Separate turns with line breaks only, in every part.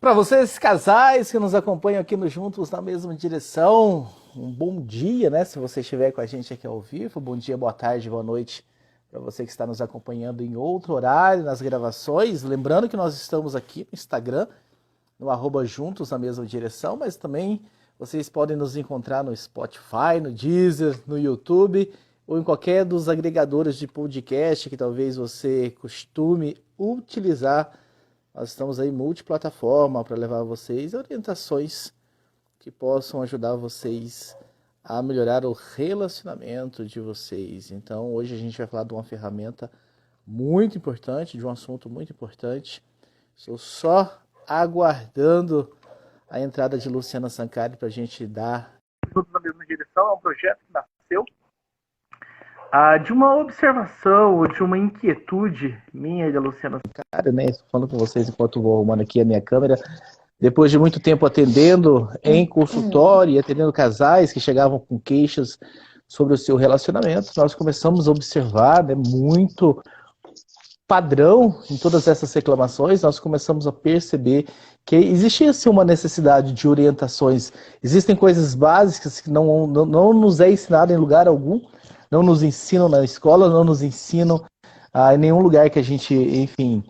Para vocês, casais que nos acompanham aqui no Juntos na Mesma Direção, um bom dia, né? Se você estiver com a gente aqui ao vivo, bom dia, boa tarde, boa noite para você que está nos acompanhando em outro horário, nas gravações. Lembrando que nós estamos aqui no Instagram, no @Juntos na Mesma Direção, mas também vocês podem nos encontrar no Spotify, no Deezer, no YouTube ou em qualquer dos agregadores de podcast que talvez você costume utilizar. Nós estamos aí multiplataforma para levar a vocês orientações que possam ajudar vocês a melhorar o relacionamento de vocês. Então, hoje a gente vai falar de uma ferramenta muito importante, de um assunto muito importante. Estou só aguardando a entrada de Luciana Sancari para a gente dar tudo na mesma direção. É um projeto que nasceu de uma observação ou de uma inquietude minha e da Luciana Sancari, né? Estou falando com vocês enquanto vou arrumando aqui a minha câmera. Depois de muito tempo atendendo em consultório e atendendo casais que chegavam com queixas sobre o seu relacionamento, nós começamos a observar, né, muito padrão em todas essas reclamações. Nós começamos a perceber que existia sim uma necessidade de orientações. Existem coisas básicas que não nos é ensinado em lugar algum, não nos ensinam na escola, não nos ensinam em nenhum lugar que a gente, enfim,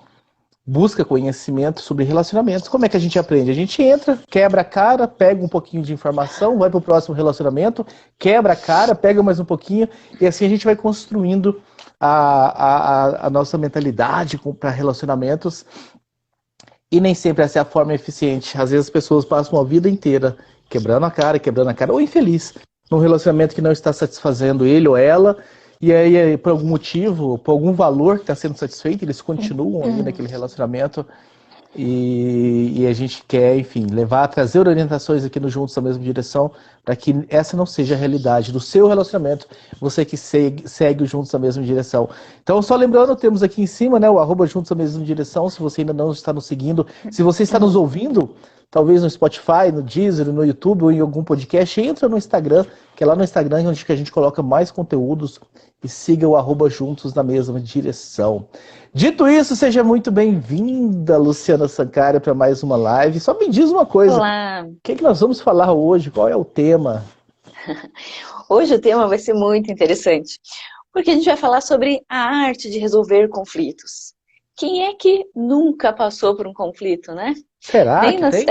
busca conhecimento sobre relacionamentos. Como é que a gente aprende? A gente entra, quebra a cara, pega um pouquinho de informação, vai para o próximo relacionamento, quebra a cara, pega mais um pouquinho, e assim a gente vai construindo a nossa mentalidade para relacionamentos. E nem sempre essa é a forma eficiente. Às vezes as pessoas passam a vida inteira quebrando a cara, ou infeliz, num relacionamento que não está satisfazendo ele ou ela, e aí, por algum motivo, por algum valor que está sendo satisfeito, eles continuam ali naquele relacionamento. E a gente quer, enfim, trazer orientações aqui no Juntos na Mesma Direção, para que essa não seja a realidade do seu relacionamento, você que segue o Juntos na Mesma Direção. Então, só lembrando, temos aqui em cima, né, o @Juntos na Mesma Direção, se você ainda não está nos seguindo, se você está nos ouvindo, talvez no Spotify, no Deezer, no YouTube ou em algum podcast, entra no Instagram, que é lá no Instagram onde a gente coloca mais conteúdos, e siga o @Juntos na Mesma Direção. Dito isso, seja muito bem-vinda, Luciana Sancari, para mais uma live. Só me diz uma coisa.
Olá.
O que nós vamos falar hoje? Qual é o tema?
Hoje o tema vai ser muito interessante, porque a gente vai falar sobre a arte de resolver conflitos. Quem é que nunca passou por um conflito, né?
Será que tem?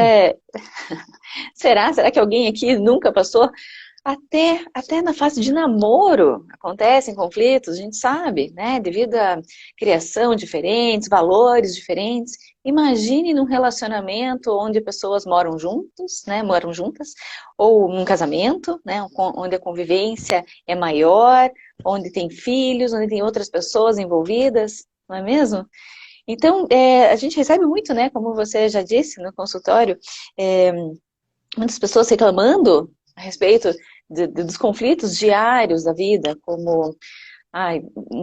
Será que alguém aqui nunca passou? Até na fase de namoro acontecem conflitos, a gente sabe, né? Devido à criação diferentes, valores diferentes. Imagine num relacionamento onde pessoas moram juntos, né? Moram juntas, ou num casamento, né? Onde a convivência é maior, onde tem filhos, onde tem outras pessoas envolvidas, não é mesmo? Então, a gente recebe muito, né? Como você já disse no consultório, muitas pessoas reclamando a respeito dos conflitos diários da vida, como,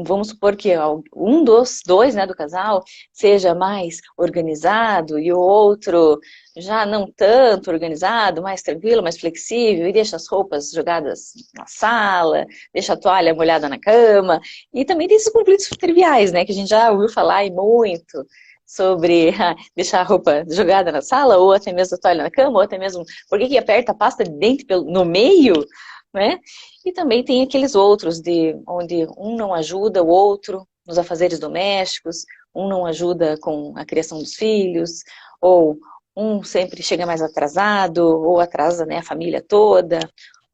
vamos supor que um dos dois, né, do casal seja mais organizado e o outro já não tanto organizado, mais tranquilo, mais flexível, e deixa as roupas jogadas na sala, deixa a toalha molhada na cama, e também tem esses conflitos triviais, né, que a gente já ouviu falar muito, sobre deixar a roupa jogada na sala, ou até mesmo a toalha na cama, ou até mesmo por que aperta a pasta de dente no meio, né? E também tem aqueles outros onde um não ajuda o outro nos afazeres domésticos, um não ajuda com a criação dos filhos, ou um sempre chega mais atrasado, ou atrasa, né, a família toda,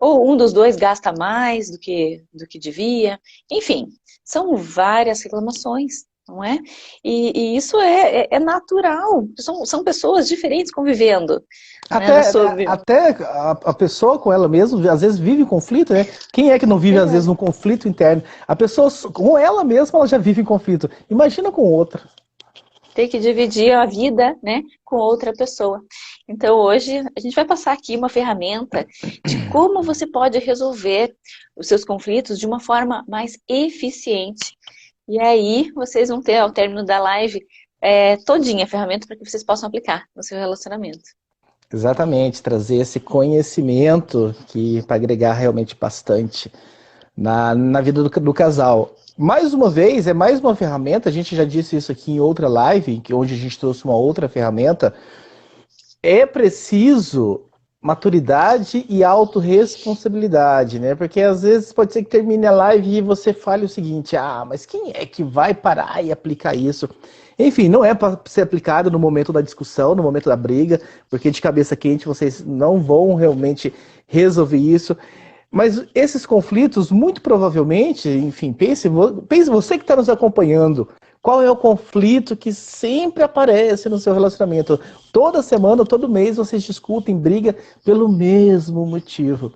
ou um dos dois gasta mais do que devia. Enfim, são várias reclamações, não é? E isso é natural, são pessoas diferentes convivendo.
Até a pessoa com ela mesma, às vezes vive em conflito, né? Quem é que não vive, às vezes, um conflito interno? A pessoa, com ela mesma, ela já vive em conflito. Imagina com outra.
Tem que dividir a vida, né, com outra pessoa. Então, hoje, a gente vai passar aqui uma ferramenta de como você pode resolver os seus conflitos de uma forma mais eficiente. E aí, vocês vão ter, ao término da live, todinha a ferramenta para que vocês possam aplicar no seu relacionamento.
Exatamente, trazer esse conhecimento para agregar realmente bastante na vida do casal. Mais uma vez, é mais uma ferramenta, a gente já disse isso aqui em outra live, onde a gente trouxe uma outra ferramenta, é preciso maturidade e autorresponsabilidade, né? Porque às vezes pode ser que termine a live e você fale o seguinte: ah, mas quem é que vai parar e aplicar isso? Enfim, não é para ser aplicado no momento da discussão, no momento da briga, porque de cabeça quente vocês não vão realmente resolver isso. Mas esses conflitos, muito provavelmente, enfim, pense você que está nos acompanhando, qual é o conflito que sempre aparece no seu relacionamento? Toda semana, todo mês, vocês discutem, brigam pelo mesmo motivo.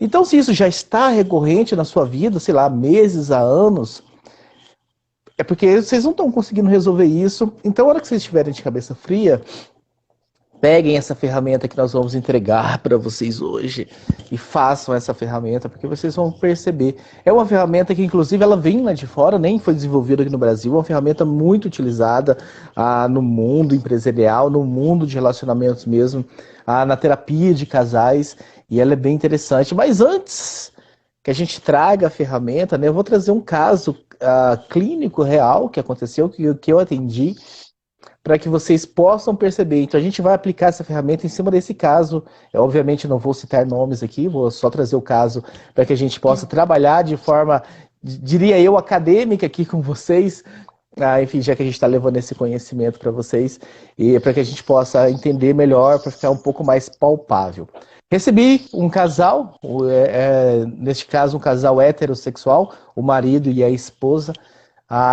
Então, se isso já está recorrente na sua vida, sei lá, há meses, há anos, é porque vocês não estão conseguindo resolver isso. Então, a hora que vocês estiverem de cabeça fria, peguem essa ferramenta que nós vamos entregar para vocês hoje e façam essa ferramenta, porque vocês vão perceber. É uma ferramenta que, inclusive, ela vem lá de fora, nem foi desenvolvida aqui no Brasil, é uma ferramenta muito utilizada no mundo empresarial, no mundo de relacionamentos mesmo, na terapia de casais, e ela é bem interessante. Mas antes que a gente traga a ferramenta, né, eu vou trazer um caso clínico real que aconteceu, que eu atendi, para que vocês possam perceber. Então a gente vai aplicar essa ferramenta em cima desse caso. Eu, obviamente não vou citar nomes aqui, vou só trazer o caso para que a gente possa trabalhar de forma, diria eu, acadêmica aqui com vocês. Enfim, já que a gente está levando esse conhecimento para vocês e para que a gente possa entender melhor, para ficar um pouco mais palpável. Recebi um casal, neste caso um casal heterossexual, o marido e a esposa,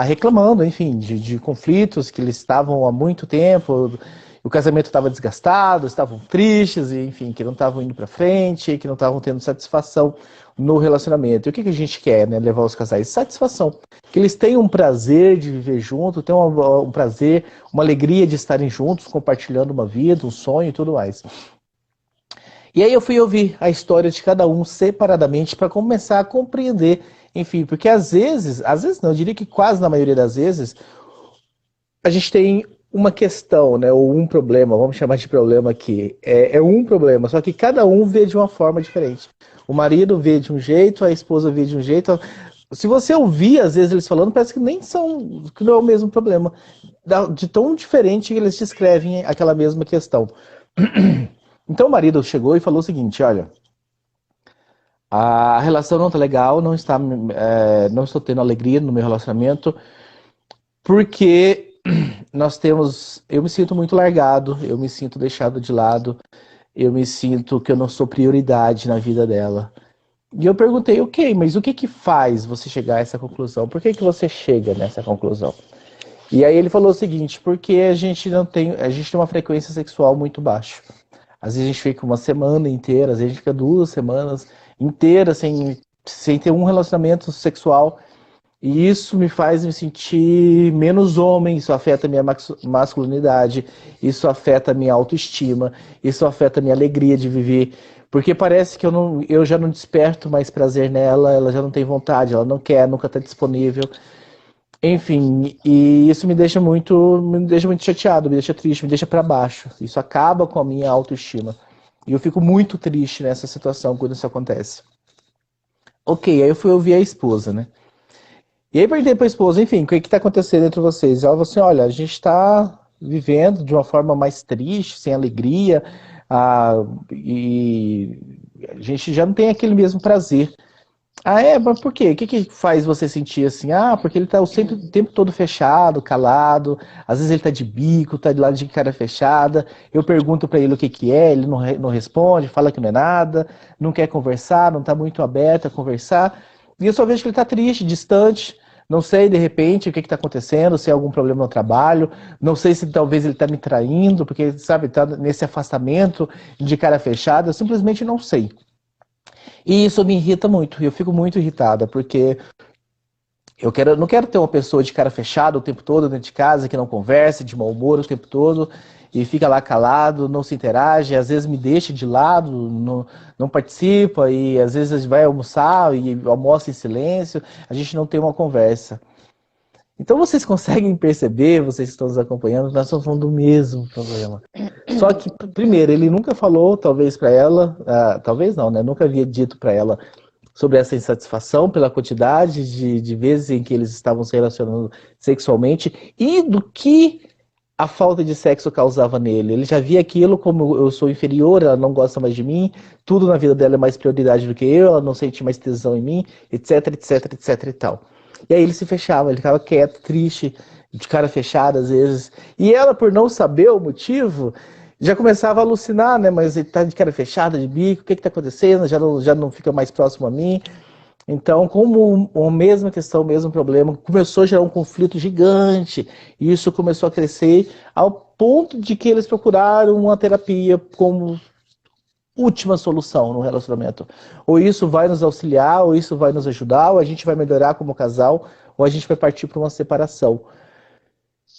reclamando, enfim, de conflitos que eles estavam há muito tempo, o casamento estava desgastado, estavam tristes, e, enfim, que não estavam indo para frente, que não estavam tendo satisfação no relacionamento. E o que a gente quer, né, levar os casais? Satisfação. Que eles tenham um prazer de viver junto, tenham um prazer, uma alegria de estarem juntos, compartilhando uma vida, um sonho e tudo mais. E aí eu fui ouvir a história de cada um separadamente para começar a compreender, enfim, porque às vezes não, eu diria que quase na maioria das vezes, a gente tem uma questão, né, ou um problema, vamos chamar de problema aqui, é um problema, só que cada um vê de uma forma diferente. O marido vê de um jeito, a esposa vê de um jeito. Se você ouvir, às vezes, eles falando, parece que que não é o mesmo problema, de tão diferente que eles descrevem aquela mesma questão. Então o marido chegou e falou o seguinte: olha, a relação não está legal, não estou tendo alegria no meu relacionamento, porque eu me sinto muito largado, eu me sinto deixado de lado, eu me sinto que eu não sou prioridade na vida dela. E eu perguntei: ok, mas o que faz você chegar a essa conclusão? Por que você chega nessa conclusão? E aí ele falou o seguinte: porque a gente tem uma frequência sexual muito baixa. Às vezes a gente fica uma semana inteira, às vezes a gente fica 2 semanas inteiras sem ter um relacionamento sexual. E isso me faz me sentir menos homem, isso afeta a minha masculinidade, isso afeta a minha autoestima, isso afeta a minha alegria de viver. Porque parece que eu já não desperto mais prazer nela, ela já não tem vontade, ela não quer, nunca está disponível. Enfim, e isso me deixa muito chateado, me deixa triste, me deixa para baixo. Isso acaba com a minha autoestima. E eu fico muito triste nessa situação quando isso acontece. Ok, aí eu fui ouvir a esposa, né? E aí perguntei para a esposa, enfim, o que está acontecendo entre vocês? Ela falou assim: olha, a gente está vivendo de uma forma mais triste, sem alegria, e a gente já não tem aquele mesmo prazer. Mas por quê? O que faz você sentir assim? Porque ele tá sempre o tempo todo fechado, calado. Às vezes ele tá de bico, tá de lado de cara fechada. Eu pergunto pra ele o que é, ele não responde, fala que não é nada, não quer conversar, não tá muito aberto a conversar. E eu só vejo que ele tá triste, distante. Não sei, de repente, o que tá acontecendo, se é algum problema no trabalho. Não sei se talvez ele tá me traindo, porque, sabe, tá nesse afastamento de cara fechada. Eu simplesmente não sei. E isso me irrita muito, eu fico muito irritada, porque eu não quero ter uma pessoa de cara fechada o tempo todo dentro de casa, que não conversa, de mau humor o tempo todo, e fica lá calado, não se interage, às vezes me deixa de lado, não participa, e às vezes vai almoçar e almoça em silêncio, a gente não tem uma conversa. Então vocês conseguem perceber, vocês que estão nos acompanhando, nós estamos falando do mesmo problema. Só que, primeiro, ele nunca falou, talvez para ela, talvez não, né? Nunca havia dito para ela sobre essa insatisfação pela quantidade de vezes em que eles estavam se relacionando sexualmente e do que a falta de sexo causava nele. Ele já via aquilo como eu sou inferior, ela não gosta mais de mim, tudo na vida dela é mais prioridade do que eu, ela não sente mais tesão em mim, etc, etc, etc e tal. E aí ele se fechava, ele ficava quieto, triste, de cara fechada às vezes. E ela, por não saber o motivo, já começava a alucinar, né? Mas ele tá de cara fechada, de bico, o que que tá acontecendo? Já não fica mais próximo a mim. Então, como a mesma questão, o mesmo problema, começou a gerar um conflito gigante, e isso começou a crescer ao ponto de que eles procuraram uma terapia como última solução no relacionamento. Ou isso vai nos auxiliar, ou isso vai nos ajudar, ou a gente vai melhorar como casal, ou a gente vai partir para uma separação.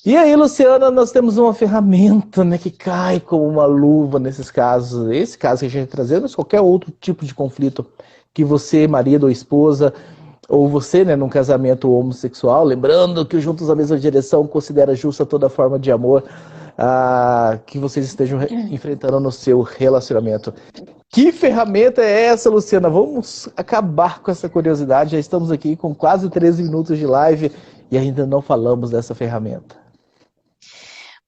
E aí, Luciana, nós temos uma ferramenta, né, que cai como uma luva nesses casos. Esse caso que a gente está trazendo, mas qualquer outro tipo de conflito que você, marido ou esposa, ou você, né, num casamento homossexual, lembrando que o Juntos na Mesma Direção considera justa toda forma de amor que vocês estejam enfrentando no seu relacionamento. Que ferramenta é essa, Luciana? Vamos acabar com essa curiosidade. Já estamos aqui com quase 13 minutos de live e ainda não falamos dessa ferramenta.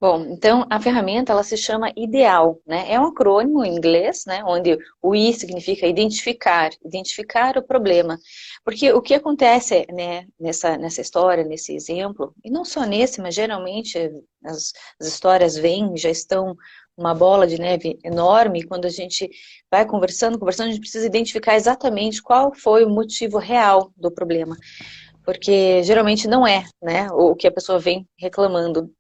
Bom, então a ferramenta ela se chama IDEAL, né? É um acrônimo em inglês, né? Onde o I significa identificar, identificar o problema. Porque o que acontece, né, nessa história, nesse exemplo, e não só nesse, mas geralmente as histórias vêm, já estão uma bola de neve enorme, quando a gente vai conversando, a gente precisa identificar exatamente qual foi o motivo real do problema. Porque geralmente não é, né, o que a pessoa vem reclamando.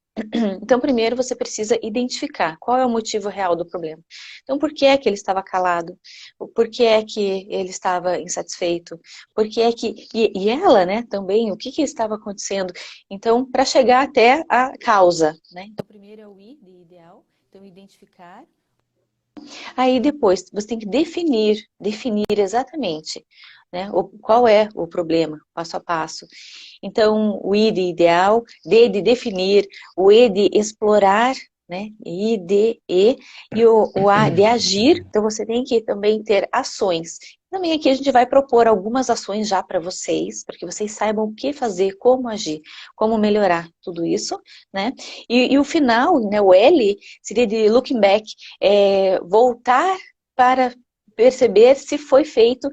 Então, primeiro você precisa identificar qual é o motivo real do problema. Então, por que é que ele estava calado? Por que é que ele estava insatisfeito? Por que é que... E ela, né, também, o que que estava acontecendo? Então, para chegar até a causa, né? Então, primeiro é o I, de ideal. Então, identificar. Aí, depois, você tem que definir exatamente, né, qual é o problema, passo a passo. Então, o I de ideal, D de definir, o E de explorar, né, I, D, E, e o A de agir. Então, você tem que também ter ações. Também aqui a gente vai propor algumas ações já para vocês, para que vocês saibam o que fazer, como agir, como melhorar tudo isso, né? E o final, né, o L, seria de looking back, voltar para perceber se foi feito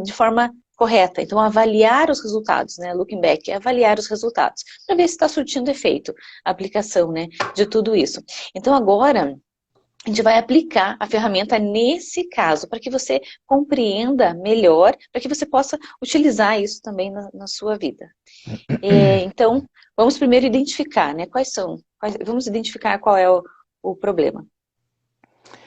de forma correta. Então, avaliar os resultados, né? Looking back, avaliar os resultados, para ver se está surtindo efeito a aplicação, né, de tudo isso. Então, agora a gente vai aplicar a ferramenta nesse caso, para que você compreenda melhor, para que você possa utilizar isso também na sua vida. Então, vamos primeiro identificar, né, vamos identificar qual é o problema,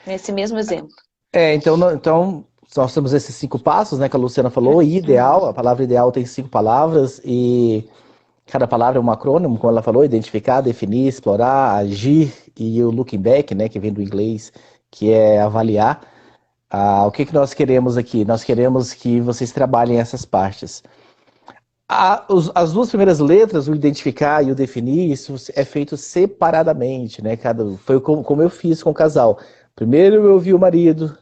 nesse mesmo exemplo.
Então nós temos esses 5 passos, né, que a Luciana falou, e ideal, a palavra ideal tem 5 palavras, e cada palavra é um acrônimo, como ela falou, identificar, definir, explorar, agir, e o looking back, né, que vem do inglês, que é avaliar. O que nós queremos aqui? Nós queremos que vocês trabalhem essas partes. As 2 primeiras letras, o identificar e o definir, isso é feito separadamente, né? Foi como eu fiz com o casal. Primeiro eu ouvi o marido,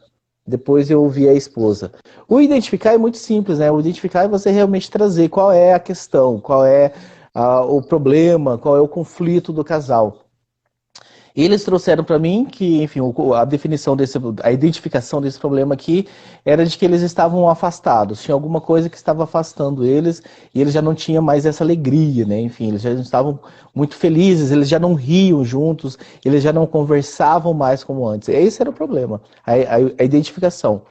depois eu ouvi a esposa. O identificar é muito simples, né? O identificar é você realmente trazer qual é a questão, qual é o problema, qual é o conflito do casal. Eles trouxeram para mim que, enfim, a identificação desse problema aqui era de que eles estavam afastados. Tinha alguma coisa que estava afastando eles e eles já não tinham mais essa alegria, né? Enfim, eles já não estavam muito felizes, eles já não riam juntos, eles já não conversavam mais como antes. Esse era o problema, a identificação.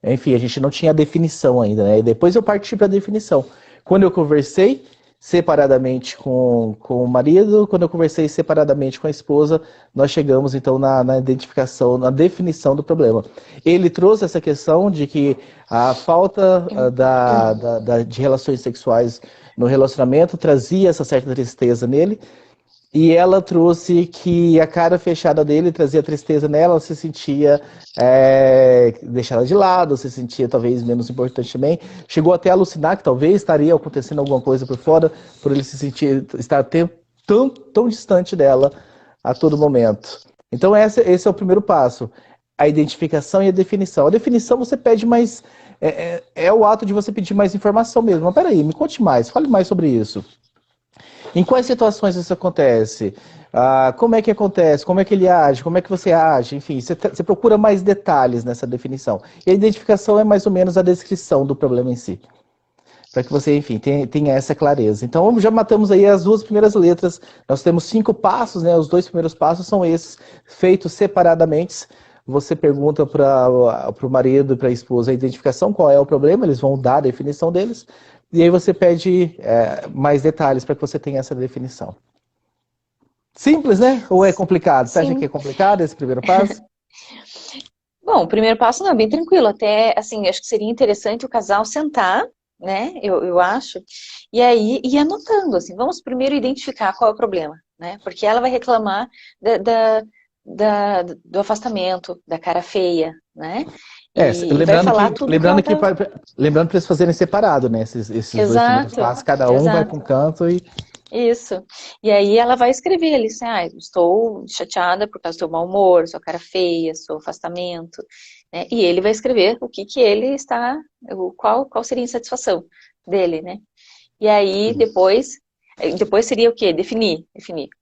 Enfim, a gente não tinha a definição ainda, né? E depois eu parti para a definição. Quando eu conversei separadamente com o marido, quando eu conversei separadamente com a esposa, nós chegamos então na identificação, na definição do problema. Ele trouxe essa questão de que a falta de relações sexuais no relacionamento trazia essa certa tristeza nele, e ela trouxe que a cara fechada dele trazia tristeza nela, ela se sentia deixada de lado, se sentia talvez menos importante também. Chegou até a alucinar que talvez estaria acontecendo alguma coisa por fora, por ele se sentir, estar tão distante dela a todo momento. Então esse é o primeiro passo, a identificação e a definição. A definição você pede mais, é o ato de você pedir mais informação mesmo. Mas peraí, me conte mais, fale mais sobre isso. Em quais situações isso acontece? Como é que acontece, como é que ele age, como é que você age, enfim, você procura mais detalhes nessa definição. E a identificação é mais ou menos a descrição do problema em si, para que você, enfim, tenha essa clareza. Então, já matamos aí as 2 primeiras letras, nós temos 5 passos, né? Os 2 primeiros passos são esses, feitos separadamente. Você pergunta para o marido e para a esposa a identificação, qual é o problema, eles vão dar a definição deles, e aí você pede mais detalhes para que você tenha essa definição. Simples, né? Ou é complicado? Você acha que é
Sim.
complicado esse primeiro passo?
Bom, o primeiro passo não é bem tranquilo, até, assim, acho que seria interessante o casal sentar, né, eu acho, e aí ir anotando, assim, vamos primeiro identificar qual é o problema, né, porque ela vai reclamar do afastamento, da cara feia, né, e vai falar tudo que ela tá...
Lembrando para eles fazerem separado, né? Esses 2 primeiros
Exato,
passos, cada um vai para um
exato.
canto e...
Isso. E aí ela vai escrever ali assim, estou chateada por causa do seu mau humor, sua cara feia, seu afastamento, né? E ele vai escrever o que ele está, qual seria a insatisfação dele, né? E aí depois seria o quê? Definir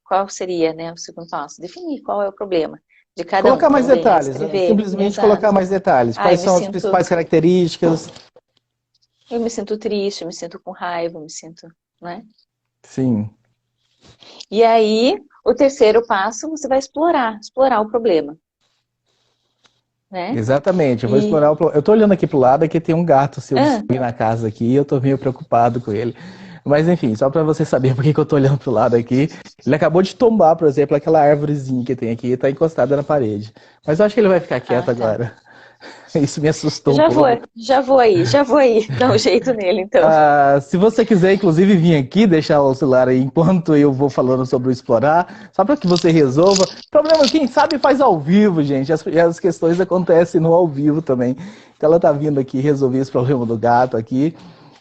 qual seria, né, o segundo passo, definir qual é o problema de cada um.
Colocar mais
Então vem
detalhes, né?
escrever,
Simplesmente colocar
exato.
mais detalhes.
Ah,
Quais são as principais características?
eu me sinto triste, eu me sinto com raiva, eu me sinto, né?
Sim.
E aí, o terceiro passo, você vai explorar o problema, né?
Exatamente, eu vou
E,
explorar eu tô olhando aqui pro lado, aqui tem um gato seu
ah,
destruir na casa aqui, e eu tô meio preocupado com ele. Mas enfim, só para você saber por que eu tô olhando pro lado aqui, ele acabou de tombar, por exemplo, aquela árvorezinha que tem aqui, e tá encostada na parede. Mas eu acho que ele vai ficar quieto
tá.
agora. Isso me assustou um pouco.
Já vou aí, dá um jeito nele, então.
Se você quiser, inclusive, vir aqui, deixar o celular aí enquanto eu vou falando sobre o explorar, só para que você resolva. Problema, quem sabe faz ao vivo, gente. As questões acontecem no ao vivo também. Então ela tá vindo aqui resolver esse problema do gato aqui,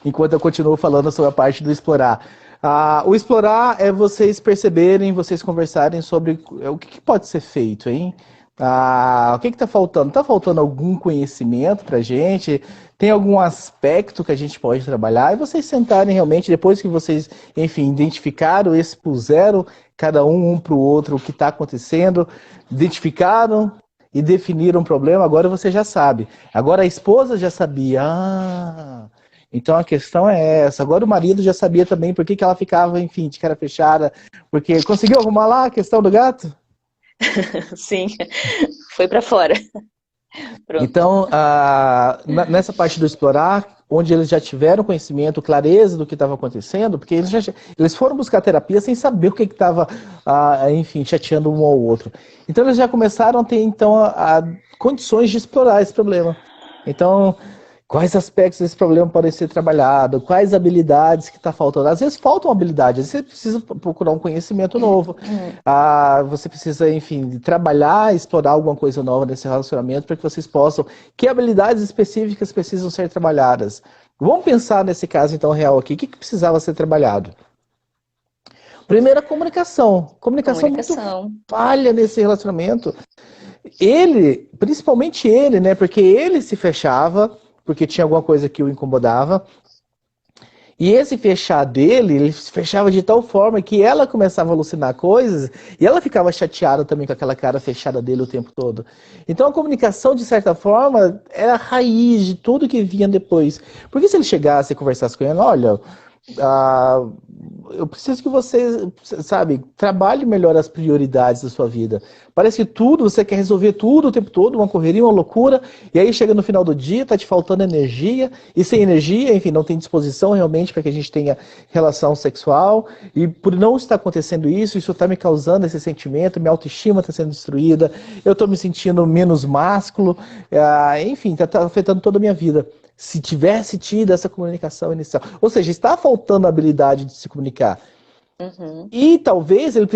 enquanto eu continuo falando sobre a parte do explorar. O explorar é vocês perceberem, vocês conversarem sobre o que pode ser feito, hein? O que está faltando? Está faltando algum conhecimento para a gente? Tem algum aspecto que a gente pode trabalhar? E vocês sentarem realmente, depois que vocês, enfim, identificaram, expuseram cada um para o outro o que está acontecendo, identificaram e definiram o problema, agora você já sabe. Agora a esposa já sabia. Então a questão é essa. Agora o marido já sabia também por que ela ficava, enfim, de cara fechada. Porque conseguiu arrumar lá a questão do gato?
Sim, foi para fora. Pronto.
Então, nessa parte do explorar, onde eles já tiveram conhecimento, clareza do que estava acontecendo, porque eles foram buscar terapia sem saber o que estava, enfim, chateando um ao outro. Então, eles já começaram a ter, então, condições de explorar esse problema. Então, quais aspectos desse problema podem ser trabalhados, quais habilidades que está faltando. Às vezes faltam habilidades, você precisa procurar um conhecimento novo. Você precisa, enfim, trabalhar, explorar alguma coisa nova nesse relacionamento para que vocês possam... Que habilidades específicas precisam ser trabalhadas? Vamos pensar nesse caso, então, real aqui. O que precisava ser trabalhado? Primeiro, a comunicação. Comunicação muito falha nesse relacionamento. Ele, principalmente ele, né? Porque ele se fechava, porque tinha alguma coisa que o incomodava. E esse fechar dele, ele se fechava de tal forma que ela começava a alucinar coisas e ela ficava chateada também com aquela cara fechada dele o tempo todo. Então a comunicação, de certa forma, era a raiz de tudo que vinha depois. Porque se ele chegasse e conversasse com ela, olha... eu preciso que você, sabe, trabalhe melhor as prioridades da sua vida. Parece que tudo, você quer resolver tudo o tempo todo, uma correria, uma loucura, e aí chega no final do dia, tá te faltando energia, e sem energia, enfim, não tem disposição realmente para que a gente tenha relação sexual, e por não estar acontecendo isso está me causando esse sentimento, minha autoestima está sendo destruída, eu estou me sentindo menos másculo, enfim, tá afetando toda a minha vida. Se tivesse tido essa comunicação inicial. Ou seja, está faltando a habilidade de se comunicar. E talvez ele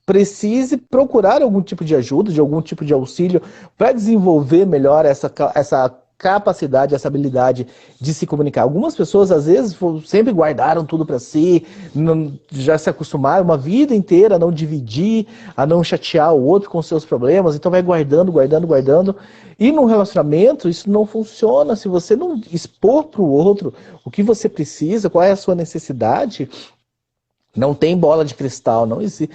precise procurar algum tipo de ajuda, de algum tipo de auxílio para desenvolver melhor essa capacidade, essa habilidade de se comunicar. Algumas pessoas, às vezes, sempre guardaram tudo para si, já se acostumaram uma vida inteira a não dividir, a não chatear o outro com seus problemas, então vai guardando, guardando, guardando. E num relacionamento, isso não funciona se você não expor para o outro o que você precisa, qual é a sua necessidade. Não tem bola de cristal, não existe.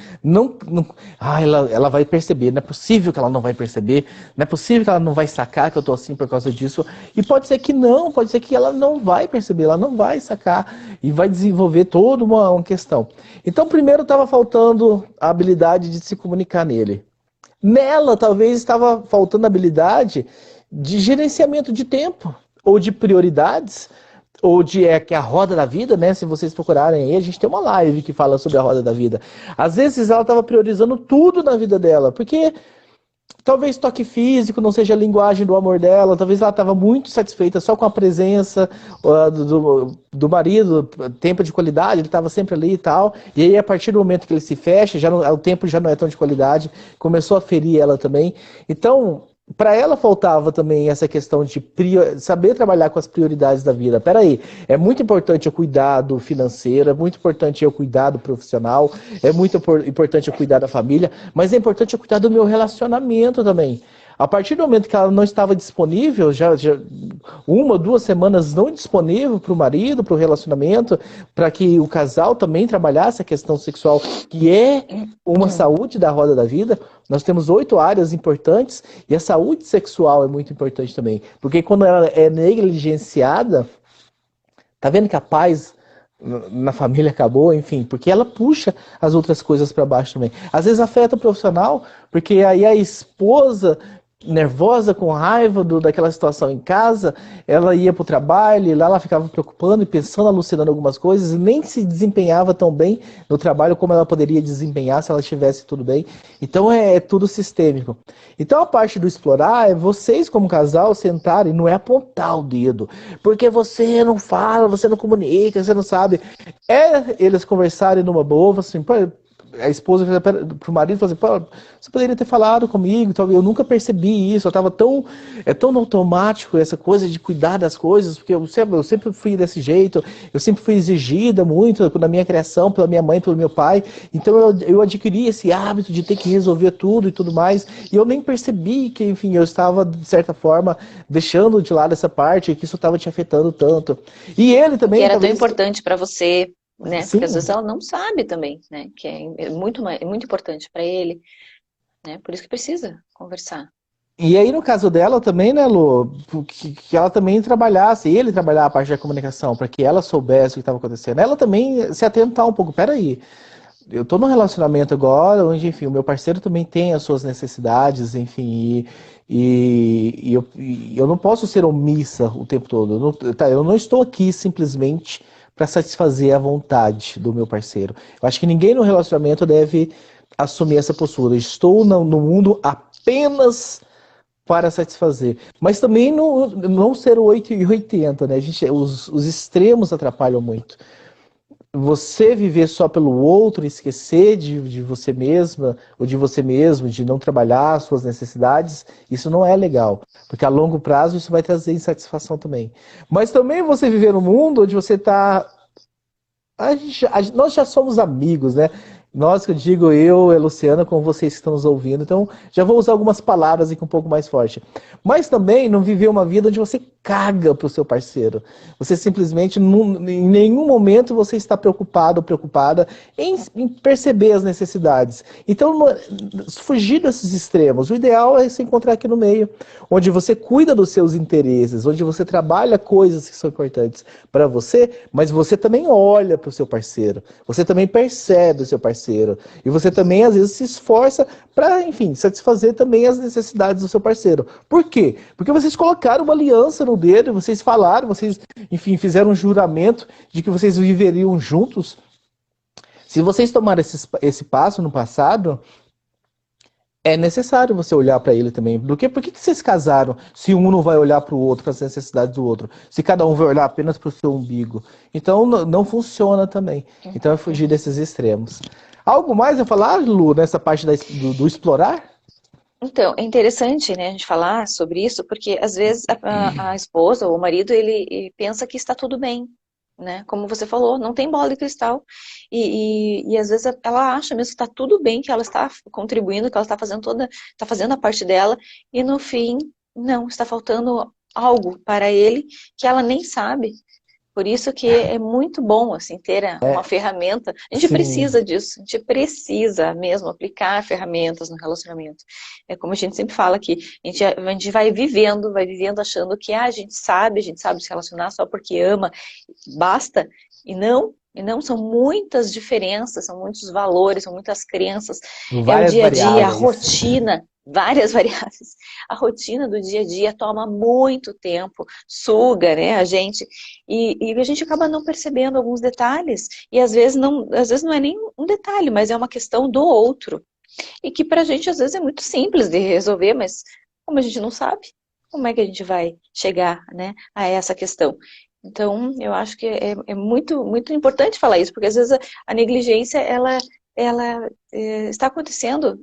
Ela vai perceber, não é possível que ela não vai perceber, não é possível que ela não vai sacar que eu tô assim por causa disso. E pode ser que não, pode ser que ela não vai perceber, ela não vai sacar e vai desenvolver toda uma questão. Então, primeiro estava faltando a habilidade de se comunicar nele. Nela, talvez estava faltando a habilidade de gerenciamento de tempo ou de prioridades ou de que é a roda da vida, né? Se vocês procurarem aí, a gente tem uma live que fala sobre a roda da vida. Às vezes ela estava priorizando tudo na vida dela, porque talvez toque físico não seja a linguagem do amor dela, talvez ela estava muito satisfeita só com a presença do marido, tempo de qualidade, ele estava sempre ali e tal, e aí a partir do momento que ele se fecha, o tempo já não é tão de qualidade, começou a ferir ela também. Então, para ela faltava também essa questão de saber trabalhar com as prioridades da vida. Peraí, é muito importante o cuidado financeiro, é muito importante o cuidado profissional, é muito importante o cuidar da família, mas é importante eu cuidar do meu relacionamento também. A partir do momento que ela não estava disponível, já 1, 2 semanas não disponível para o marido, para o relacionamento, para que o casal também trabalhasse a questão sexual, que é uma saúde da roda da vida. Nós temos 8 áreas importantes e a saúde sexual é muito importante também. Porque quando ela é negligenciada, tá vendo que a paz na família acabou, enfim, porque ela puxa as outras coisas para baixo também. Às vezes afeta o profissional, porque aí a esposa nervosa, com raiva daquela situação em casa, ela ia para o trabalho e lá ela ficava preocupando e pensando, alucinando algumas coisas e nem se desempenhava tão bem no trabalho como ela poderia desempenhar se ela estivesse tudo bem. Então é tudo sistêmico. Então a parte do explorar é vocês como casal sentarem, não é apontar o dedo, porque você não fala, você não comunica, você não sabe. É eles conversarem numa boa, assim, a esposa pro marido falou assim, pô, você poderia ter falado comigo, eu nunca percebi isso, eu tava tão no automático essa coisa de cuidar das coisas, porque eu sempre fui desse jeito, eu sempre fui exigida muito na minha criação, pela minha mãe, pelo meu pai, então eu adquiri esse hábito de ter que resolver tudo e tudo mais, e eu nem percebi que, enfim, eu estava, de certa forma, deixando de lado essa parte, que isso estava te afetando tanto. E ele também,
que era
talvez...
tão importante para você, né?
Sim.
Porque às vezes ela não sabe também, né? Que é muito importante para ele, né? Por isso que precisa conversar.
E aí, no caso dela também, né, Lu, que ela também trabalhasse, ele trabalhar a parte da comunicação, para que ela soubesse o que estava acontecendo. Ela também se atentar um pouco, peraí, eu tô num relacionamento agora, onde, enfim, o meu parceiro também tem as suas necessidades, enfim, e eu não posso ser omissa o tempo todo. Eu não estou aqui simplesmente para satisfazer a vontade do meu parceiro. Eu acho que ninguém no relacionamento deve assumir essa postura. Estou no mundo apenas para satisfazer. Mas também não ser o 8 e 80, né? Os extremos atrapalham muito. Você viver só pelo outro, esquecer de você mesma, ou de você mesmo, de não trabalhar as suas necessidades, isso não é legal. Porque a longo prazo isso vai trazer insatisfação também. Mas também você viver num mundo onde você está... Nós já somos amigos, né? Nós, que eu digo, eu e a Luciana, com vocês que estão nos ouvindo. Então, já vou usar algumas palavras aqui um pouco mais forte. Mas também não viver uma vida onde você caga pro seu parceiro. Você simplesmente, em nenhum momento, você está preocupado ou preocupada em perceber as necessidades. Então, fugir desses extremos. O ideal é se encontrar aqui no meio, onde você cuida dos seus interesses, onde você trabalha coisas que são importantes para você, mas você também olha para o seu parceiro. Você também percebe o seu parceiro. E você também, às vezes, se esforça para, enfim, satisfazer também as necessidades do seu parceiro. Por quê? Porque vocês colocaram uma aliança no dedo, vocês falaram, vocês, enfim, fizeram um juramento de que vocês viveriam juntos. Se vocês tomaram esse passo no passado, é necessário você olhar para ele também. Por que vocês casaram se um não vai olhar para o outro, para as necessidades do outro? Se cada um vai olhar apenas para o seu umbigo. Então, não funciona também. Então, é fugir desses extremos. Algo mais a falar, Lu, nessa parte do explorar?
Então, é interessante, né, a gente falar sobre isso, porque às vezes a esposa ou o marido, ele pensa que está tudo bem, né? Como você falou, não tem bola de cristal. E às vezes ela acha mesmo que está tudo bem, que ela está contribuindo, que ela está fazendo a parte dela, e no fim, não, está faltando algo para ele que ela nem sabe, Por isso que é muito bom, assim, ter uma ferramenta. A gente
Sim.
precisa disso, a gente precisa mesmo aplicar ferramentas no relacionamento. É como a gente sempre fala que a gente vai vivendo achando que a gente sabe se relacionar só porque ama, basta, e não, são muitas diferenças, são muitos valores, são muitas crenças, é o
Várias
dia a dia, a
variáveis.
rotina, várias variáveis. A rotina do dia a dia toma muito tempo, suga, né, a gente, e a gente acaba não percebendo alguns detalhes, e às vezes não é nem um detalhe, mas é uma questão do outro, e que pra gente às vezes é muito simples de resolver, mas como a gente não sabe, como é que a gente vai chegar, né, a essa questão? Então, eu acho que é muito, muito importante falar isso, porque às vezes a negligência, ela está acontecendo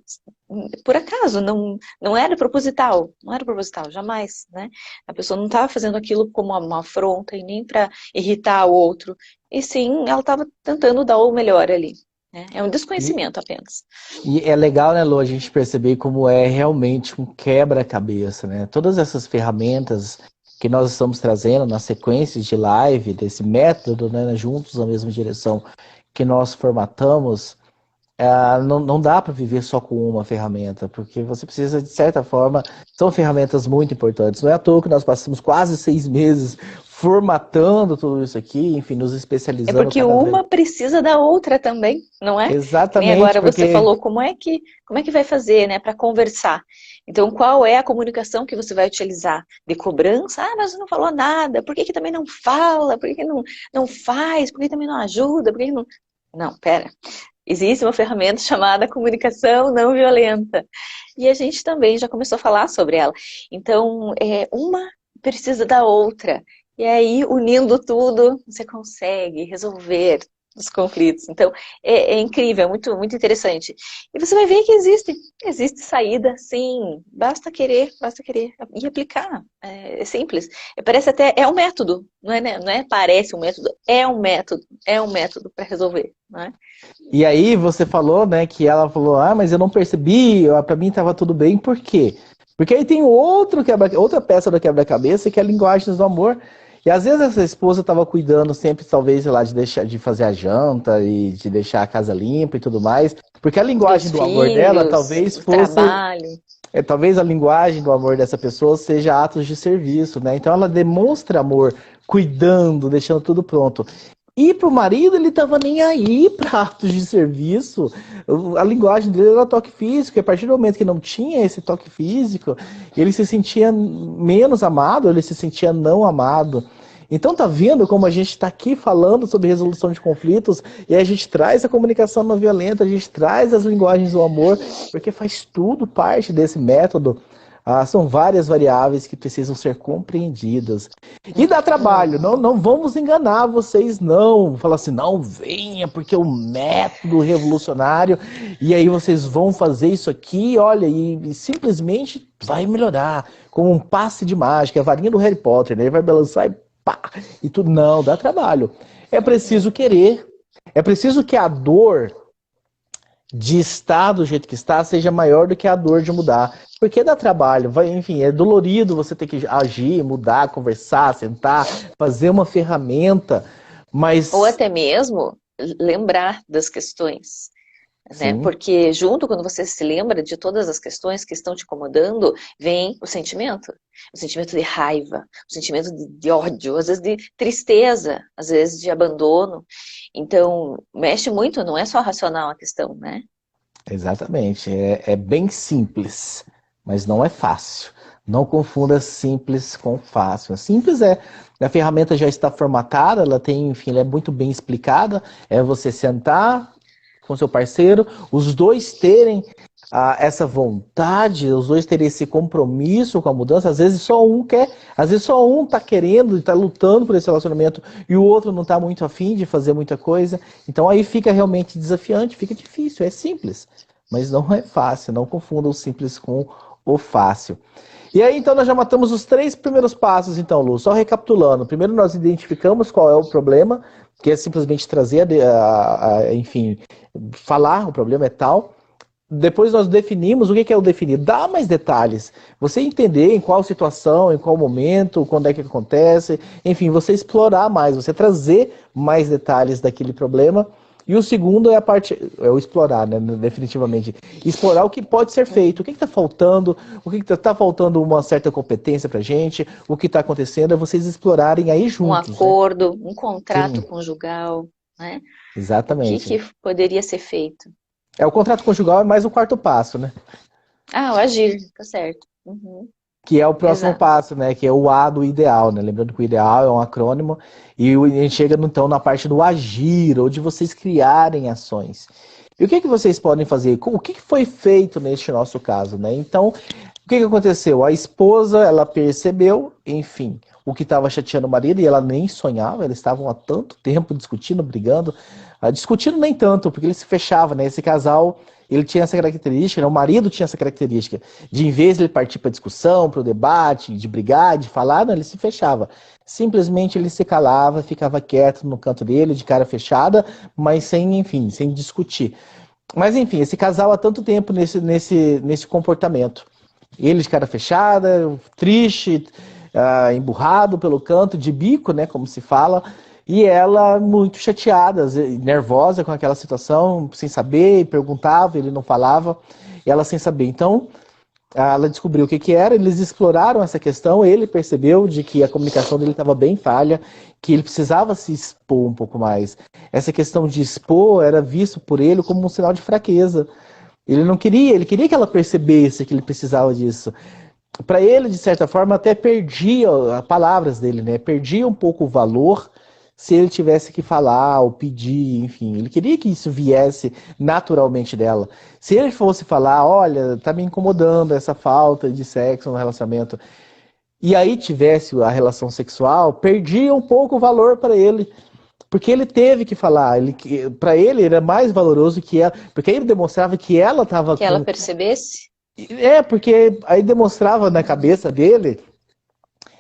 por acaso, não era proposital, jamais, né? A pessoa não estava fazendo aquilo como uma afronta e nem para irritar o outro, e sim, ela estava tentando dar o melhor ali, né? É um
E,
desconhecimento apenas.
e é legal, né, Lu, a gente perceber como é realmente um quebra-cabeça, né? Todas essas ferramentas que nós estamos trazendo na sequência de live, desse método, né, juntos na mesma direção que nós formatamos, não dá para viver só com uma ferramenta, porque você precisa, de certa forma, são ferramentas muito importantes. Não é à toa que nós passamos quase 6 meses formatando tudo isso aqui, enfim, nos
É
especializando
porque
cada vez.
uma precisa da outra também, não é? Que nem
Exatamente,
agora você
porque
falou, como é que vai fazer, né, para conversar? Então, qual é a comunicação que você vai utilizar? De cobrança? Ah, mas você não falou nada. Por que que também não fala? Por que que não faz? Por que também não ajuda? Por que que não... Não, pera. Existe uma ferramenta chamada comunicação não violenta. E a gente também já começou a falar sobre ela. Então, uma precisa da outra. E aí, unindo tudo, você consegue resolver os conflitos. Então, é incrível, é muito, muito interessante. E você vai ver que existe saída, sim. Basta querer e aplicar. É simples. Parece até, é um método, não é, né? Não é parece um método, é um método para resolver, não é?
e aí você falou, né, que ela falou, mas eu não percebi, para mim estava tudo bem, por quê? Porque aí tem outra peça do quebra-cabeça que é a linguagem do amor. E às vezes essa esposa estava cuidando sempre, talvez, sei lá, de fazer a janta e de deixar a casa limpa e tudo mais. Porque a linguagem
Dos
do amor dela
filhos,
talvez
do
fosse.
trabalho.
Talvez a linguagem do amor dessa pessoa seja atos de serviço, né? Então ela demonstra amor cuidando, deixando tudo pronto. E pro marido, ele tava nem aí para atos de serviço. A linguagem dele era toque físico. E a partir do momento que não tinha esse toque físico, ele se sentia menos amado, ele se sentia não amado. Então tá vendo como a gente está aqui falando sobre resolução de conflitos e a gente traz a comunicação não violenta, a gente traz as linguagens do amor, porque faz tudo parte desse método. São várias variáveis que precisam ser compreendidas. E dá trabalho, não vamos enganar vocês, não. Falar assim, não venha, porque é um método revolucionário, e aí vocês vão fazer isso aqui, olha, e simplesmente vai melhorar. Como um passe de mágica, a varinha do Harry Potter, né? Ele vai balançar e pá, e tudo. Não, dá trabalho. É preciso querer. É preciso que a dor de estar do jeito que está seja maior do que a dor de mudar. Porque dá trabalho, enfim, é dolorido você ter que agir, mudar, conversar, sentar, fazer uma ferramenta,
Ou
mas
até mesmo lembrar das questões, né?
sim,
Porque junto, quando você se lembra de todas as questões que estão te incomodando, vem o sentimento de raiva, o sentimento de ódio, às vezes de tristeza, às vezes de abandono. Então, mexe muito, não é só racional a questão, né?
exatamente. É bem simples, mas não é fácil. Não confunda simples com fácil. Simples a ferramenta já está formatada, ela tem, enfim, ela é muito bem explicada. É você sentar com seu parceiro, os dois terem essa vontade, os dois terem esse compromisso com a mudança. Às vezes só um quer, às vezes só um está querendo e está lutando por esse relacionamento e o outro não está muito afim de fazer muita coisa. Então aí fica realmente desafiante, fica difícil, é simples, mas não é fácil. Não confunda o simples com o fácil. E aí, então, nós já matamos os 3 primeiros passos, então, Lu. Só recapitulando. Primeiro, nós identificamos qual é o problema, que é simplesmente trazer, enfim, falar, o problema é tal. depois nós definimos o que é o definir. Dá mais detalhes. Você entender em qual situação, em qual momento, quando é que acontece. Enfim, você explorar mais, você trazer mais detalhes daquele problema. E o segundo é a parte, é o explorar, né, definitivamente. Explorar o que pode ser feito, o que está faltando, o que está faltando uma certa competência para gente, o que está acontecendo, é vocês explorarem aí
Um
juntos, né?
acordo, um contrato
Sim,
conjugal, né? O
exatamente.
que poderia ser feito?
É, o contrato conjugal é mais o quarto passo, né?
Ah, o agir, tá certo. Uhum,
Que é o próximo
exato.
passo, né? Que é o A do ideal, né? Lembrando que o ideal é um acrônimo e a gente chega então na parte do agir, ou de vocês criarem ações. E o que vocês podem fazer? O que foi feito neste nosso caso, né? Então, o que aconteceu? A esposa, ela percebeu, enfim, o que estava chateando o marido e ela nem sonhava, eles estavam há tanto tempo discutindo, brigando. Discutindo nem tanto, porque ele se fechava, né? Esse casal, ele tinha essa característica, né? O marido tinha essa característica de, em vez de ele partir para discussão, para o debate, de brigar, de falar, não, ele se fechava. Simplesmente ele se calava, ficava quieto no canto dele, de cara fechada, mas sem, enfim, sem discutir. Mas enfim, esse casal há tanto tempo nesse comportamento. Ele de cara fechada, triste, emburrado pelo canto, de bico, né, como se fala, e ela muito chateada, nervosa com aquela situação, sem saber, perguntava, ele não falava, e ela sem saber. Então, ela descobriu o que era, eles exploraram essa questão, ele percebeu de que a comunicação dele estava bem falha, que ele precisava se expor um pouco mais. Essa questão de expor era visto por ele como um sinal de fraqueza. Ele não queria, ele queria que ela percebesse que ele precisava disso. Para ele, de certa forma, até perdia as palavras dele, né? Perdia um pouco o valor se ele tivesse que falar ou pedir, enfim. Ele queria que isso viesse naturalmente dela. Se ele fosse falar, olha, tá me incomodando essa falta de sexo no relacionamento, e aí tivesse a relação sexual, perdia um pouco o valor para ele. Porque ele teve que falar, para ele era mais valoroso que ela, porque aí ele demonstrava que ela estava
Que ela
com.
percebesse?
Porque aí demonstrava na cabeça dele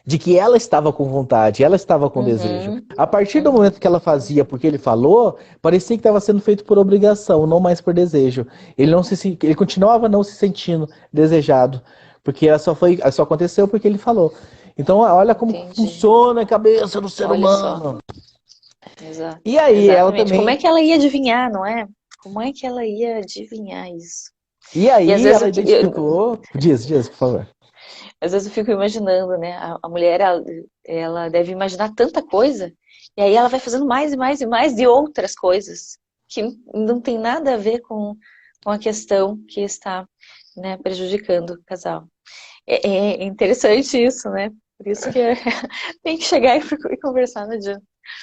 de que ela estava com vontade, ela estava com desejo.
Uhum,
A partir do
uhum.
momento que ela fazia porque ele falou, parecia que estava sendo feito por obrigação, não mais por desejo. Ele continuava não se sentindo desejado, porque ela só aconteceu porque ele falou. Então, olha como
Entendi.
funciona a cabeça do ser
Olha só.
humano.
Exato.
E aí, ela
Exatamente. Como
também.
é que ela ia adivinhar, não é? Como é que ela ia adivinhar isso?
E
E às
aí,
vezes,
ela identificou. Diz, por favor.
às vezes eu fico imaginando, né? A mulher, ela deve imaginar tanta coisa, e aí ela vai fazendo mais e mais e mais de outras coisas que não tem nada a ver com a questão que está, né, prejudicando o casal. É interessante isso, né? Por isso que tem que chegar e conversar, não adianta.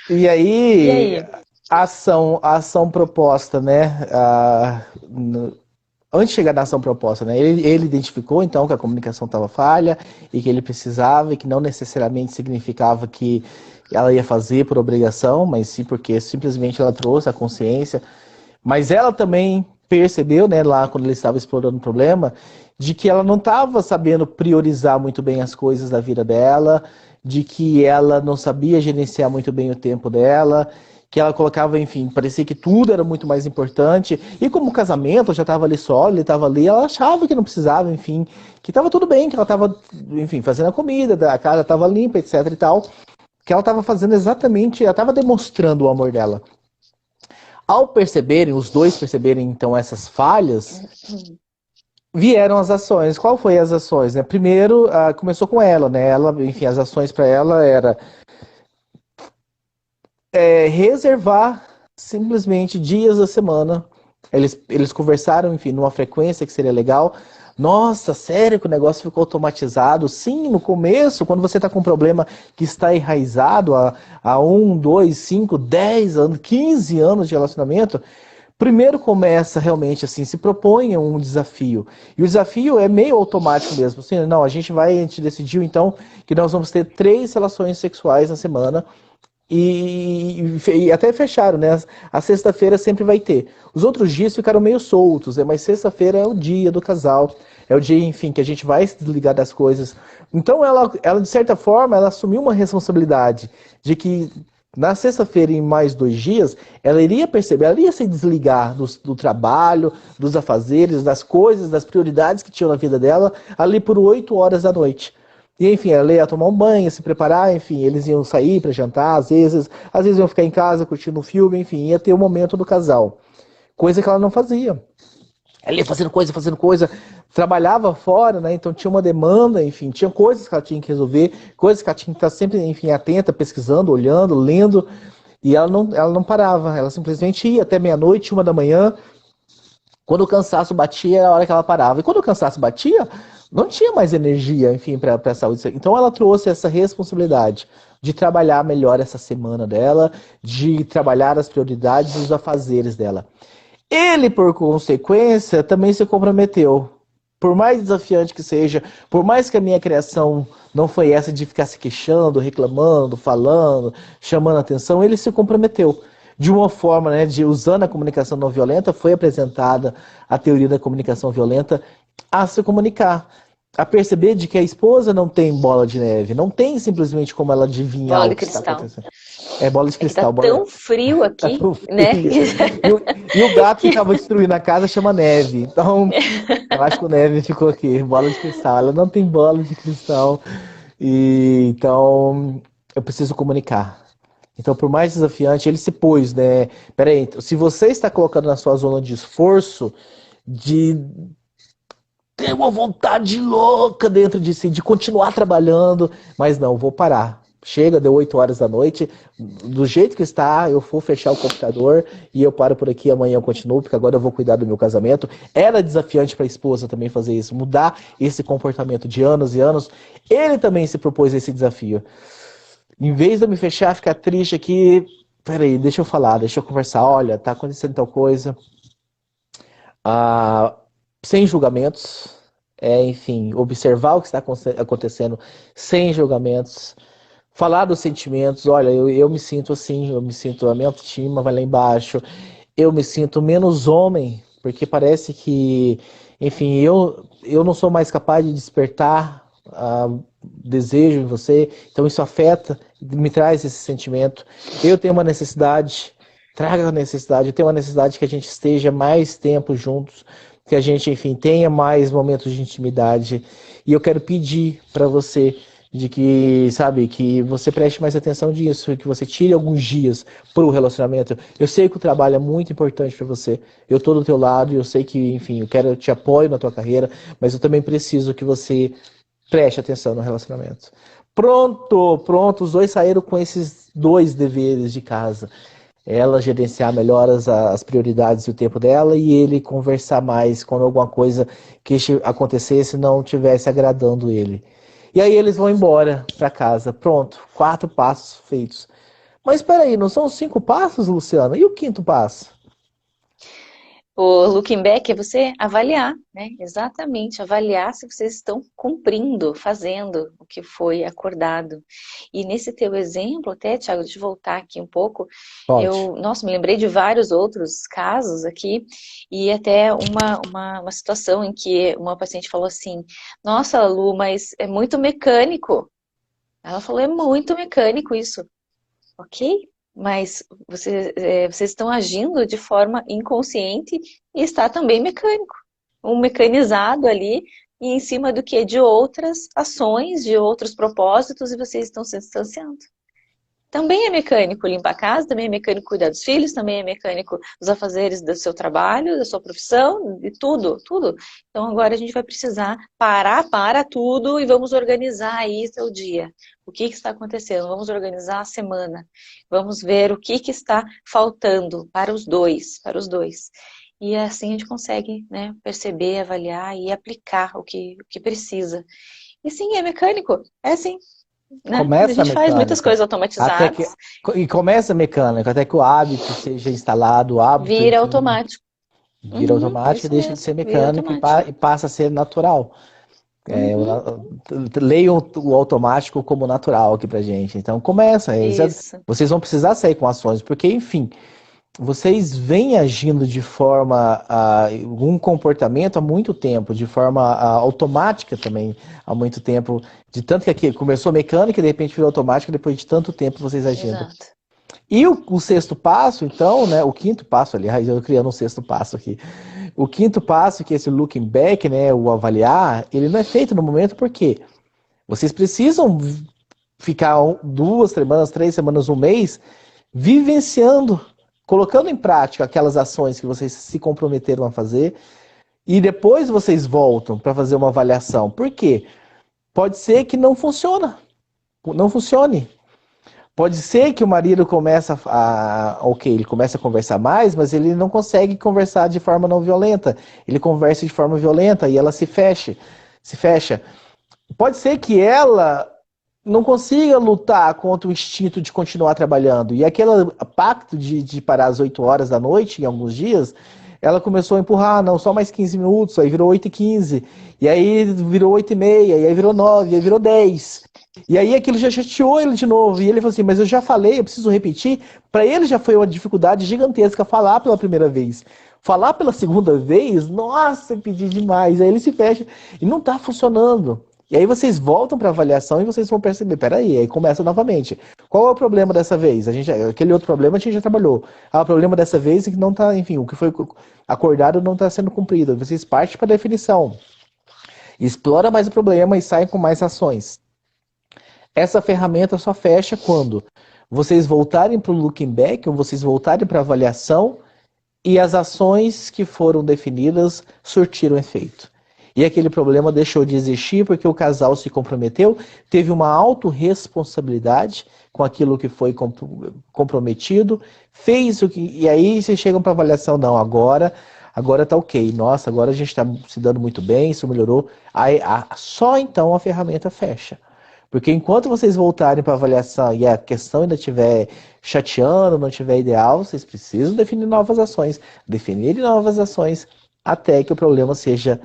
E
E
aí,
aí?
a ação proposta, né? Antes de chegar na ação proposta, né? Ele identificou então que a comunicação estava falha e que ele precisava, e que não necessariamente significava que ela ia fazer por obrigação, mas sim porque simplesmente ela trouxe a consciência. Mas ela também percebeu, né, lá quando ele estava explorando o problema, de que ela não estava sabendo priorizar muito bem as coisas da vida dela, de que ela não sabia gerenciar muito bem o tempo dela, que ela colocava, enfim, parecia que tudo era muito mais importante. E como o casamento já estava ali só, ele estava ali, ela achava que não precisava, enfim, que estava tudo bem, que ela estava, enfim, fazendo a comida, a casa estava limpa, etc e tal, que ela estava fazendo exatamente, ela estava demonstrando o amor dela. Ao perceberem, os dois perceberem então essas falhas, vieram as ações. Qual foi as ações? Né? Primeiro, começou com ela, né? Ela, enfim, as ações para ela era reservar simplesmente dias da semana. Eles conversaram, enfim, numa frequência que seria legal. Nossa, sério que o negócio ficou automatizado? Sim, no começo, quando você está com um problema que está enraizado há 1, 2, 5, 10 anos, 15 anos de relacionamento, primeiro começa realmente assim, se propõe um desafio. E o desafio é meio automático mesmo. Assim, não, a gente decidiu então que nós vamos ter 3 relações sexuais na semana. E até fecharam, né? A sexta-feira sempre vai ter. Os outros dias ficaram meio soltos, né? Mas sexta-feira é o dia do casal, é o dia, enfim, que a gente vai se desligar das coisas. Então ela, de certa forma, ela assumiu uma responsabilidade de que Na sexta-feira, em mais 2 dias, ela iria perceber, ela iria se desligar do trabalho, dos afazeres, das coisas, das prioridades que tinham na vida dela, ali por 8 horas da noite. E, enfim, ela ia tomar um banho, se preparar, enfim, eles iam sair para jantar, às vezes iam ficar em casa curtindo um filme, enfim, ia ter o momento do casal. Coisa que ela não fazia. Ela ia fazendo coisa, trabalhava fora, né? Então tinha uma demanda, enfim, tinha coisas que ela tinha que resolver, coisas que ela tinha que estar sempre, enfim, atenta, pesquisando, olhando, lendo, e ela não parava, ela simplesmente ia até meia-noite, 1 da manhã. Quando o cansaço batia, era a hora que ela parava. E quando o cansaço batia, não tinha mais energia, enfim, para a saúde. Então ela trouxe essa responsabilidade de trabalhar melhor essa semana dela, de trabalhar as prioridades e os afazeres dela. Ele, por consequência, também se comprometeu. Por mais desafiante que seja, por mais que a minha criação não foi essa de ficar se queixando, reclamando, falando, chamando atenção, ele se comprometeu. De uma forma, né, usando a comunicação não violenta, foi apresentada a teoria da comunicação violenta a se comunicar. A perceber de que a esposa não tem bola de neve, não tem simplesmente como ela adivinhar
Bola
o
de
que está
cristal.
acontecendo. É bola de
É que tá
cristal.
tão frio
Tá
aqui,
tão frio.
né?
E o gato que estava destruindo a casa chama Neve. Então, eu acho que o Neve ficou aqui, bola de cristal. Ela não tem bola de cristal. Então, eu preciso comunicar. Então, por mais desafiante, ele se pôs, né? Peraí, então, se você está colocando na sua zona de esforço, de ter uma vontade louca dentro de si, de continuar trabalhando, mas não, vou parar. Chega, deu 8 horas da noite, do jeito que está, eu vou fechar o computador e eu paro por aqui, amanhã eu continuo, porque agora eu vou cuidar do meu casamento. Era desafiante para a esposa também fazer isso, mudar esse comportamento de anos e anos. Ele também se propôs esse desafio. Em vez de eu me fechar, ficar triste aqui, peraí, deixa eu falar, deixa eu conversar, olha, tá acontecendo tal coisa, ah, sem julgamentos, enfim, observar o que está acontecendo sem julgamentos, falar dos sentimentos, olha, eu me sinto assim, eu me sinto, a minha autoestima vai lá embaixo, eu me sinto menos homem, porque parece que, enfim, eu não sou mais capaz de despertar desejo em você, então isso afeta, me traz esse sentimento. Eu tenho uma necessidade, traga a necessidade, eu tenho uma necessidade que a gente esteja mais tempo juntos, que a gente, enfim, tenha mais momentos de intimidade, e eu quero pedir para você de que, sabe, que você preste mais atenção nisso, que você tire alguns dias para o relacionamento. Eu sei que o trabalho é muito importante para você, eu tô do teu lado, eu sei que, enfim, eu te apoio na tua carreira, mas eu também preciso que você preste atenção no relacionamento. Pronto, os dois saíram com esses 2 deveres de casa. Ela gerenciar melhor as prioridades e o tempo dela, e ele conversar mais quando alguma coisa que acontecesse não estivesse agradando ele. E aí eles vão embora para casa. Pronto, 4 passos feitos. Mas espera aí, não são 5 passos, Luciana? E o 5º passo?
O looking back é você avaliar, né? Exatamente, avaliar se vocês estão cumprindo, fazendo o que foi acordado. E nesse teu exemplo, até, Thiago, deixa eu voltar aqui um pouco,
Pode.
nossa, me lembrei de vários outros casos aqui, e até uma situação em que uma paciente falou assim, nossa, Lu, mas é muito mecânico. Ela falou, é muito mecânico isso. Ok? Mas vocês estão agindo de forma inconsciente e está também mecânico. Um mecanizado ali e em cima do que? De outras ações, de outros propósitos e vocês estão se distanciando. Também é mecânico limpar a casa, também é mecânico cuidar dos filhos, também é mecânico os afazeres do seu trabalho, da sua profissão, de tudo, tudo. Então agora a gente vai precisar parar para tudo e vamos organizar aí seu dia. O que está acontecendo? Vamos organizar a semana. Vamos ver o que está faltando para os dois, para os dois. E assim a gente consegue, né, perceber, avaliar e aplicar o que precisa. E sim, é mecânico, é assim. Né? A
Começa
gente faz muitas
mecânico.
coisas
Até que,
automatizadas,
e começa mecânico, até que o hábito seja instalado, o hábito,
vira
enfim,
automático.
vira
Uhum,
automático e
isso
deixa de
mesmo,
ser
vira
mecânico
automático.
e passa a ser natural.
Uhum,
Leiam o automático como natural aqui pra gente. Então começa,
isso,
vocês vão precisar sair com ações, porque enfim, vocês vêm agindo de forma, um comportamento há muito tempo, de forma automática também há muito tempo, de tanto que aqui começou mecânica e de repente virou automática depois de tanto tempo vocês agindo.
exato.
E o sexto passo, então, né, o quinto passo, aliás, eu criando um sexto passo aqui. O quinto passo, que é esse looking back, né, o avaliar, ele não é feito no momento porque vocês precisam ficar 2 semanas, 3 semanas, um mês, vivenciando, colocando em prática aquelas ações que vocês se comprometeram a fazer, e depois vocês voltam para fazer uma avaliação. Por quê? Pode ser que não funcione. Pode ser que o marido ele começa a conversar mais, mas ele não consegue conversar de forma não violenta. Ele conversa de forma violenta e ela se fecha. Pode ser que ela não consiga lutar contra o instinto de continuar trabalhando. E aquele pacto de parar às 8 horas da noite, em alguns dias, ela começou a empurrar, não, só mais 15 minutos, aí virou 8h15, e aí virou 8h30, e aí virou 9, e aí virou 10. E aí aquilo já chateou ele de novo, e ele falou assim, mas eu já falei, eu preciso repetir. Para ele já foi uma dificuldade gigantesca falar pela primeira vez. Falar pela segunda vez, nossa, pedi demais. Aí ele se fecha e não está funcionando. E aí vocês voltam para a avaliação e vocês vão perceber, peraí, aí começa novamente. Qual é o problema dessa vez? Aquele outro problema a gente já trabalhou. O problema dessa vez é que não está, enfim, o que foi acordado não está sendo cumprido. Vocês partem para a definição. Explora mais o problema e sai com mais ações. Essa ferramenta só fecha quando vocês voltarem para o looking back, ou vocês voltarem para a avaliação e as ações que foram definidas surtiram efeito. E aquele problema deixou de existir porque o casal se comprometeu, teve uma autorresponsabilidade com aquilo que foi comprometido, fez o que. E aí vocês chegam para a avaliação, não, agora tá ok. Nossa, agora a gente está se dando muito bem, isso melhorou. Aí, só então a ferramenta fecha. Porque enquanto vocês voltarem para a avaliação e a questão ainda estiver chateando, não estiver ideal, vocês precisam definir novas ações. Definir novas ações até que o problema seja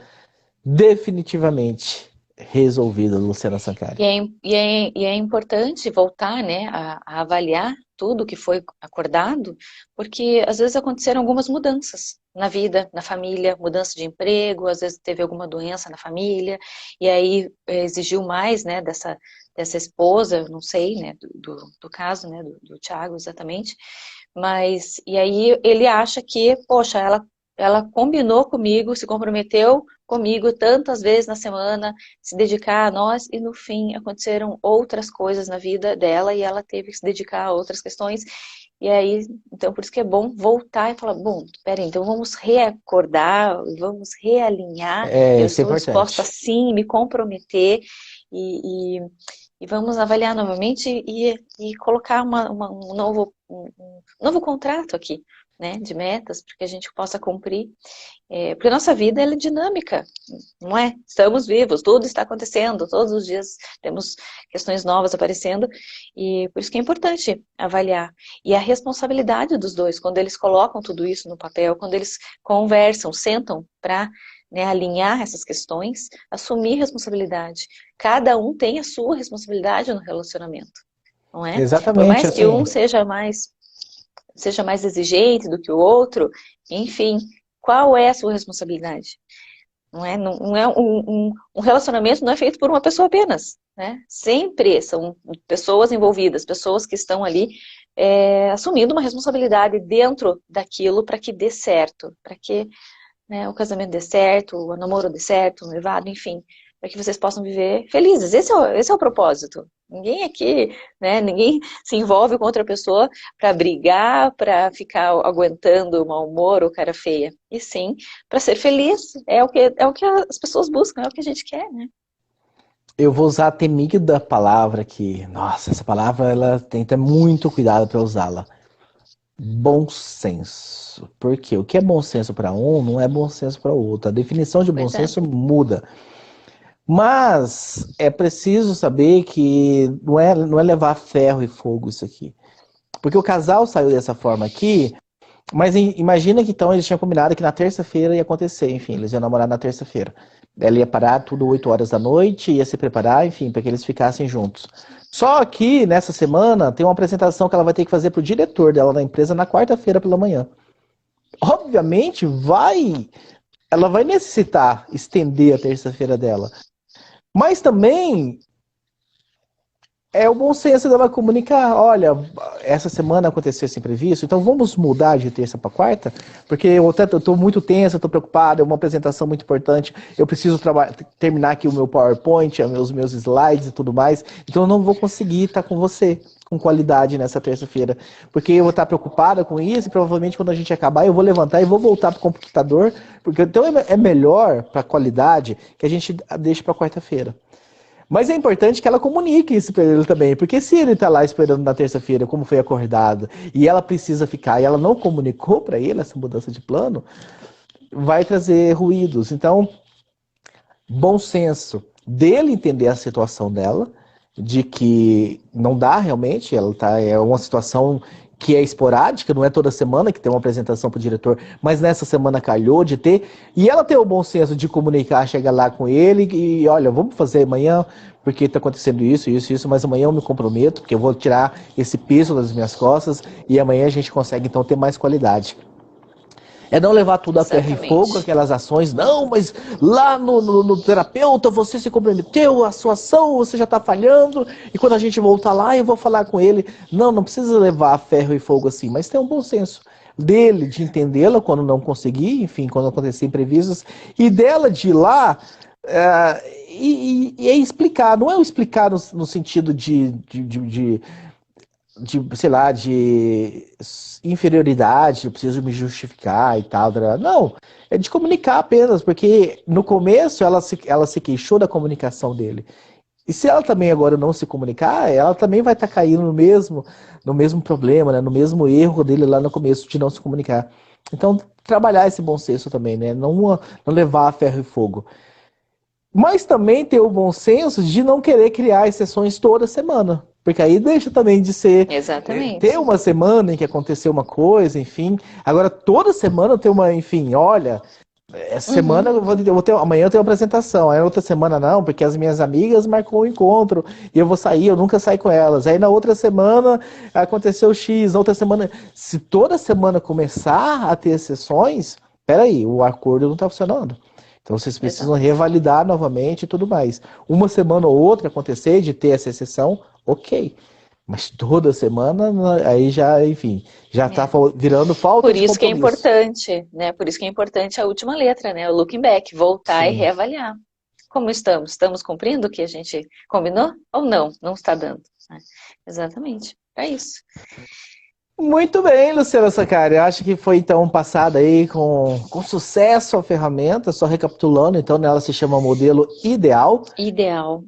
definitivamente resolvido, Luciana Sancari.
E é importante voltar, né, a avaliar tudo que foi acordado, porque às vezes aconteceram algumas mudanças na vida, na família, mudança de emprego, às vezes teve alguma doença na família, e aí exigiu mais, né, dessa esposa, não sei, né, do caso, né, do Thiago exatamente, mas, e aí ele acha que, poxa, ela combinou comigo, se comprometeu comigo tantas vezes na semana, se dedicar a nós, e no fim aconteceram outras coisas na vida dela e ela teve que se dedicar a outras questões. E aí, então por isso que é bom voltar e falar, bom, peraí, então vamos reacordar, vamos realinhar, eu
Isso é
estou disposta
importante.
sim, me comprometer e vamos avaliar novamente e colocar um novo contrato aqui, né, de metas, para que a gente possa cumprir. Porque a nossa vida ela é dinâmica, não é? Estamos vivos, tudo está acontecendo, todos os dias temos questões novas aparecendo, e por isso que é importante avaliar. E a responsabilidade dos dois, quando eles colocam tudo isso no papel, quando eles conversam, sentam para, né, alinhar essas questões, assumir responsabilidade. Cada um tem a sua responsabilidade no relacionamento, não é? Por
Exatamente,
mais que
assim.
um seja mais exigente do que o outro, enfim, qual é a sua responsabilidade? Não é um relacionamento não é feito por uma pessoa apenas, né? Sempre são pessoas envolvidas, pessoas que estão ali assumindo uma responsabilidade dentro daquilo para que dê certo, para que, né, o casamento dê certo, o namoro dê certo, o noivado, enfim, para que vocês possam viver felizes. Esse é o propósito. Ninguém aqui, né, ninguém se envolve com outra pessoa para brigar, para ficar aguentando o mau humor ou cara feia. E sim, para ser feliz. É o que as pessoas buscam, é o que a gente quer, né?
Eu vou usar a temida palavra aqui. Nossa, essa palavra ela tem que ter muito cuidado para usá-la. Bom senso. Porque o que é bom senso para um não é bom senso para o outro. A definição de bom
Pois é.
senso muda. Mas é preciso saber que não é levar ferro e fogo isso aqui. Porque o casal saiu dessa forma aqui, mas imagina que então eles tinham combinado que na terça-feira ia acontecer, enfim, eles iam namorar na terça-feira. Ela ia parar tudo 8 horas da noite, ia se preparar, enfim, para que eles ficassem juntos. Só que nessa semana tem uma apresentação que ela vai ter que fazer pro diretor dela na empresa na quarta-feira pela manhã. Obviamente ela vai necessitar estender a terça-feira dela. Mas também É o bom senso dela comunicar, olha, essa semana aconteceu esse imprevisto, então vamos mudar de terça para quarta, porque eu estou muito tensa, estou preocupado, é uma apresentação muito importante, eu preciso terminar aqui o meu PowerPoint, os meus slides e tudo mais, então eu não vou conseguir estar com você com qualidade nessa terça-feira, porque eu vou estar preocupada com isso e provavelmente quando a gente acabar eu vou levantar e vou voltar para o computador, porque então é melhor para a qualidade que a gente deixe para quarta-feira. Mas é importante que ela comunique isso para ele também, porque se ele está lá esperando na terça-feira como foi acordado e ela precisa ficar e ela não comunicou para ele essa mudança de plano, vai trazer ruídos. Então, bom senso dele entender a situação dela, de que não dá realmente, é uma situação que é esporádica, não é toda semana que tem uma apresentação para o diretor, mas nessa semana calhou de ter, e ela tem o bom senso de comunicar, chegar lá com ele e olha, vamos fazer amanhã, porque está acontecendo isso, mas amanhã eu me comprometo, porque eu vou tirar esse peso das minhas costas e amanhã a gente consegue então ter mais qualidade. É não levar tudo a ferro e fogo, aquelas ações, não, mas lá no terapeuta você se comprometeu, a sua ação, você já está falhando, e quando a gente voltar lá eu vou falar com ele. Não precisa levar a ferro e fogo assim, mas tem um bom senso dele, de entendê-la quando não conseguir, enfim, quando acontecer imprevistos, e dela de ir lá e explicar, não é explicar no sentido sei lá, de inferioridade, eu preciso me justificar e tal. Não, é de comunicar apenas, porque no começo ela se queixou da comunicação dele. E se ela também agora não se comunicar, ela também vai estar caindo no mesmo problema, né, no mesmo erro dele lá no começo de não se comunicar. Então, trabalhar esse bom senso também, né, não levar a ferro e fogo. Mas também ter o bom senso de não querer criar exceções toda semana. Porque aí deixa também de ser...
Exatamente.
Ter uma semana em que aconteceu uma coisa, enfim. Agora, toda semana tem uma... Enfim, olha... Essa semana amanhã eu tenho uma apresentação. Aí outra semana não, porque as minhas amigas marcou um encontro. E eu vou sair, eu nunca saio com elas. Aí na outra semana aconteceu X. Na outra semana... Se toda semana começar a ter exceções... Peraí, o acordo não está funcionando. Então vocês precisam revalidar novamente e tudo mais. Uma semana ou outra acontecer de ter essa exceção, ok. Mas toda semana, aí já, enfim, já está virando falta de compromisso.
Por isso que é importante, né? Por isso que é importante a última letra, né? O looking back, voltar e reavaliar. Como estamos? Estamos cumprindo o que a gente combinou? Ou não? Não está dando. Exatamente. É isso.
Muito bem, Luciana Sacari. Acho que foi então passada aí com sucesso a ferramenta. Só recapitulando, então, ela se chama Modelo Ideal.
Ideal.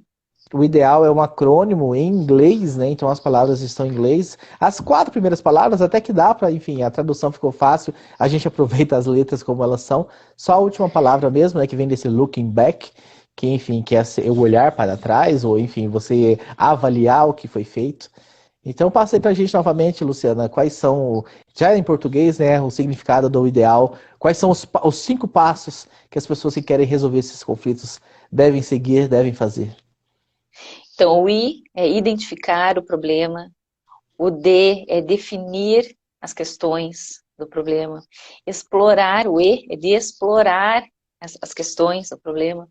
O ideal é um acrônimo em inglês, né? Então as palavras estão em inglês. As 4 primeiras palavras até que dá para, enfim, a tradução ficou fácil. A gente aproveita as letras como elas são. Só a última palavra mesmo, né? Que vem desse looking back, que, enfim, que é o olhar para trás, ou, enfim, você avaliar o que foi feito. Então passa aí pra gente novamente, Luciana, quais são, já em português, né, o significado do ideal, quais são os 5 passos que as pessoas que querem resolver esses conflitos devem seguir, devem fazer.
Então, o I é identificar o problema, o D é definir as questões do problema, explorar, o E é de explorar as questões do problema,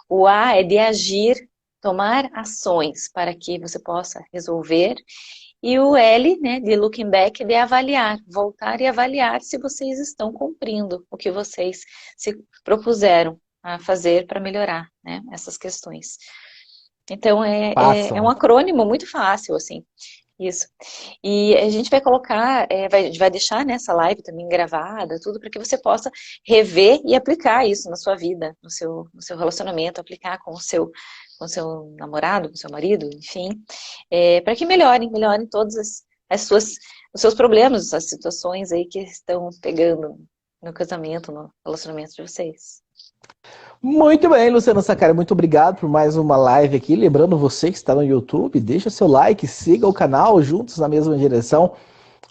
o A é de agir, tomar ações para que você possa resolver, e o L, né, de looking back, é de avaliar, voltar e avaliar se vocês estão cumprindo o que vocês se propuseram a fazer para melhorar, né, essas questões. Então, é um acrônimo muito fácil, assim, isso. E a gente vai colocar, vai deixar nessa live também gravada, tudo, para que você possa rever e aplicar isso na sua vida, no seu relacionamento, aplicar com o seu namorado, com o seu marido, enfim, para que melhorem todos os seus problemas, as situações aí que estão pegando no casamento, no relacionamento de vocês.
Muito bem, Luciana Sacari, muito obrigado por mais uma live aqui. Lembrando você que está no YouTube, deixa seu like, siga o canal Juntos na Mesma Direção,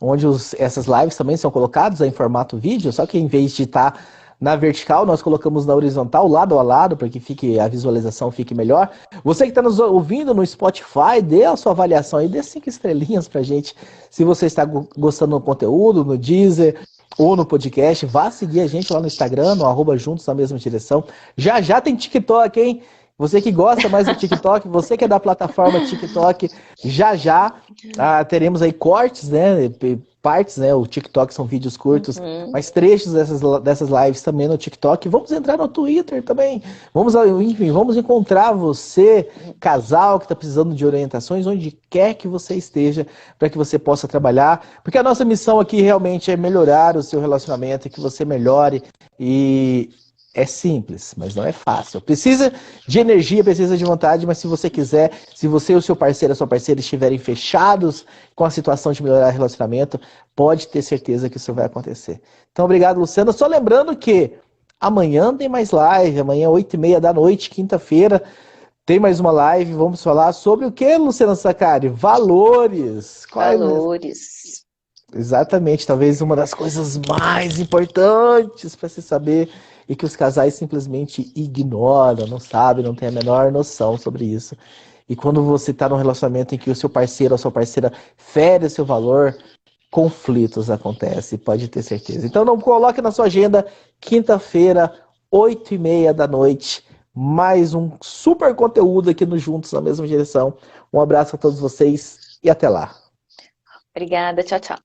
onde essas lives também são colocadas em formato vídeo, só que em vez de estar na vertical, nós colocamos na horizontal, lado a lado, para que a visualização fique melhor. Você que está nos ouvindo no Spotify, dê a sua avaliação aí, dê 5 estrelinhas pra gente, se você está gostando do conteúdo, no Deezer ou no podcast. Vá seguir a gente lá no Instagram, no @Juntos na Mesma Direção. Já tem TikTok, hein? Você que gosta mais do TikTok, você que é da plataforma TikTok, já teremos aí cortes, né? Partes, né? O TikTok são vídeos curtos, mas trechos dessas lives também no TikTok. Vamos entrar no Twitter também. Enfim, vamos encontrar você, casal que está precisando de orientações, onde quer que você esteja, para que você possa trabalhar. Porque a nossa missão aqui realmente é melhorar o seu relacionamento, é que você melhore. E é simples, mas não é fácil. Precisa de energia, precisa de vontade, mas se você quiser, se você e o seu parceiro, a sua parceira estiverem fechados com a situação de melhorar o relacionamento, pode ter certeza que isso vai acontecer. Então, obrigado, Luciana. Só lembrando que amanhã tem mais live, amanhã 8h30 da noite, quinta-feira, tem mais uma live. Vamos falar sobre o que, Luciana Sacari? Valores.
Valores.
Exatamente, talvez uma das coisas mais importantes para se saber e que os casais simplesmente ignoram, não sabem, não têm a menor noção sobre isso. E quando você está num relacionamento em que o seu parceiro ou a sua parceira fere o seu valor, conflitos acontecem, pode ter certeza. Então não coloque na sua agenda, quinta-feira, 8h30 da noite, mais um super conteúdo aqui no Juntos na Mesma Direção. Um abraço a todos vocês e até lá.
Obrigada, tchau, tchau.